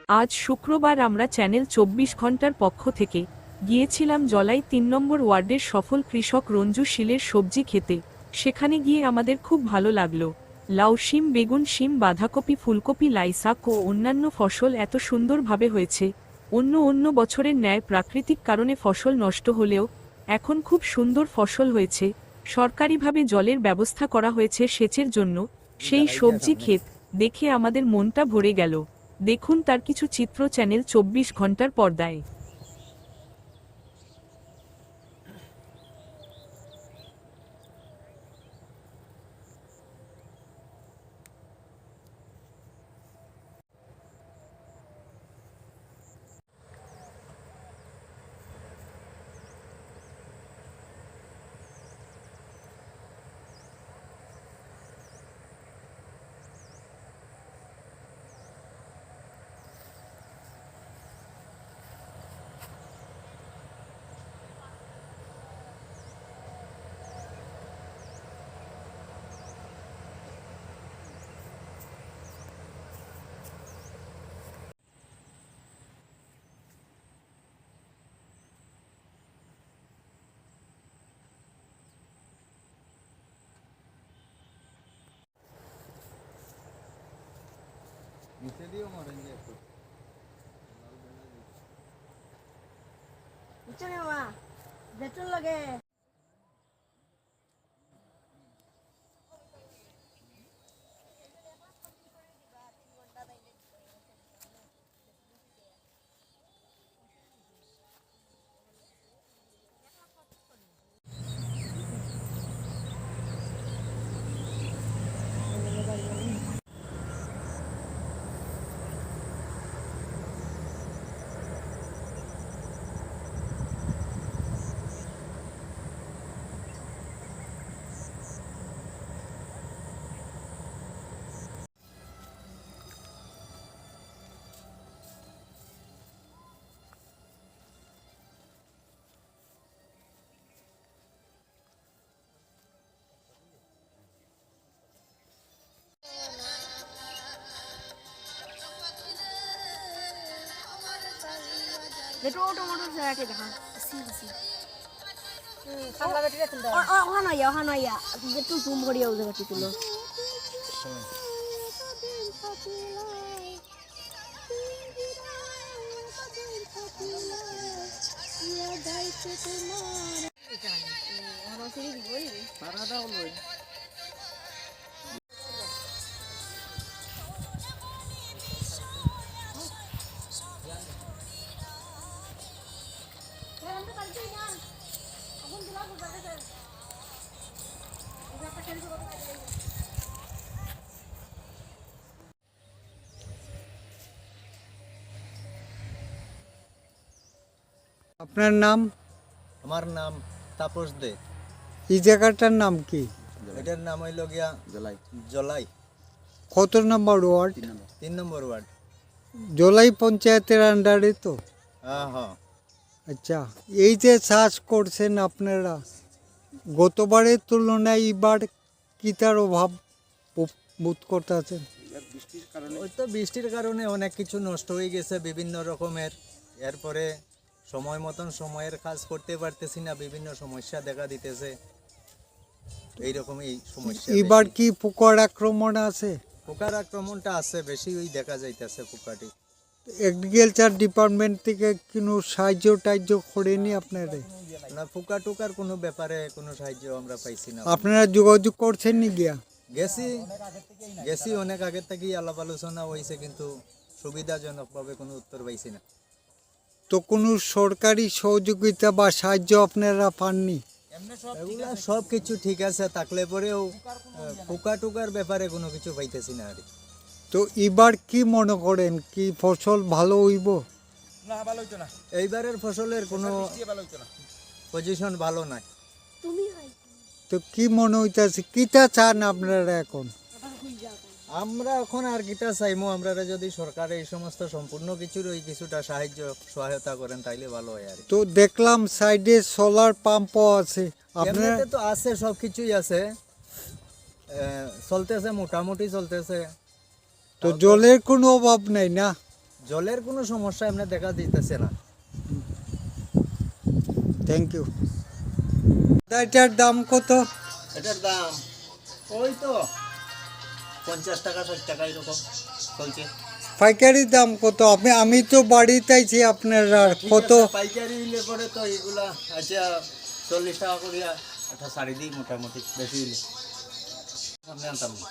আজ শুক্রবার আমরা চ্যানেল ২৪ ঘন্টার পক্ষ থেকে গিয়েছিলাম জলাই ৩ নম্বর ওয়ার্ডের সফল কৃষক রঞ্জু শীলের সবজি খেতে। সেখানে গিয়ে আমাদের খুব ভালো লাগলো। লাউ, শিম, বেগুন, শিম, বাঁধাকপি, ফুলকপি, লাই শাক ও অন্যান্য ফসল এত সুন্দরভাবে হয়েছে। অন্য অন্য বছরের ন্যায় প্রাকৃতিক কারণে ফসল নষ্ট হলেও এখন খুব সুন্দর ফসল হয়েছে। সরকারিভাবে জলের ব্যবস্থা করা হয়েছে সেচের জন্য। সেই সবজি ক্ষেত দেখে আমাদের মনটা ভরে গেল। দেখুন তার কিছু চিত্র চ্যানেল ২৪ ঘন্টার পর্দায়। Itu otomotor saya kita kan. Sih. Ohana ya. Itu zoom kori ya udah gitu loh. আপনার নাম? আমার নাম তাপস দে। এই জায়গাটার নাম কি? এটার নাম হইল গিয়া জলাই। কত নম্বর ওয়ার্ড? ৩ নম্বর ওয়ার্ড। জলাই পঞ্চায়েতের আন্ডারে তো? হ্যাঁ। আচ্ছা, এই যে চাষ করছেন আপনারা, গতবারের তুলনায় এবার কি তার অভাব বোধ করতেছেন? ওই তো বৃষ্টির কারণে অনেক কিছু নষ্ট হয়ে গেছে বিভিন্ন রকমের। এরপরে সময় মতন সময়ের কাজ করতে পারতেছি না, বিভিন্ন সমস্যা দেখা দিতেছে। এইরকমই সমস্যা। এবার কি পোকার আক্রমণ আছে? পোকার আক্রমণটা আছে বেশি, ওই দেখা যাইতেছে পোকাটি। এগ্রিকালচার ডিপার্টমেন্ট থেকে কোনো সাহায্য টাহ্য করেনি আপনারা? না, পোকা টোকার কোনো ব্যাপারে কোনো সাহায্য আমরা পাইছি না। আপনারা যোগাযোগ করছেন নি গিয়া? গেছি অনেক আগের থেকেই আলাপ আলোচনা হয়েছে, কিন্তু সুবিধাজনকভাবে কোনো উত্তর পাইছি না। তো কোনো সরকারি সহযোগিতা বা সাহায্য আপনারা পাননি? এগুলা সব কিছু ঠিক আছে, থাকলে পরেও পোকা টোকার ব্যাপারে কোনো কিছু পাইতেছি না আর। তো এবার কি মনে করেন, কি ফসল ভালো হইব? এইবারের ফসলের কোনো পজিশন ভালো নাই। তো কি মনে হইতেছে, কিটা চান আপনারা এখন? আমরা এখন আর কিটা চাইমো, আমরা যদি সরকার এই সমস্ত সম্পূর্ণ কিছুর ওই কিছুটা সাহায্য সহায়তা করেন তাইলে ভালো হয় আর। তো দেখলাম সাইডে সোলার পাম্পও আছে আপনার? এমনিতে তো আছে, সব কিছুই আছে, চলতেছে, মোটামুটি চলতেছে। তো জলের কোনো অভাব নেই না? জলের কোনো সমস্যা এমনি দেখা দিতেছে না। Thank you. এটার দাম কত? এটার দাম ওই তো 50 টাকা 60 টাকা এরকম চলছে। পাইকারি দাম কত? আমি তো বাড়িতে আছি আপনার, আর ঠিক কত? আছে, পাইকারি হইলে পরে তো এগুলা আচ্ছা 40 টাকা করিয়া একটা শাড়ি দিই মোটামুটি, বেশি হইলে আমি আনতাম না।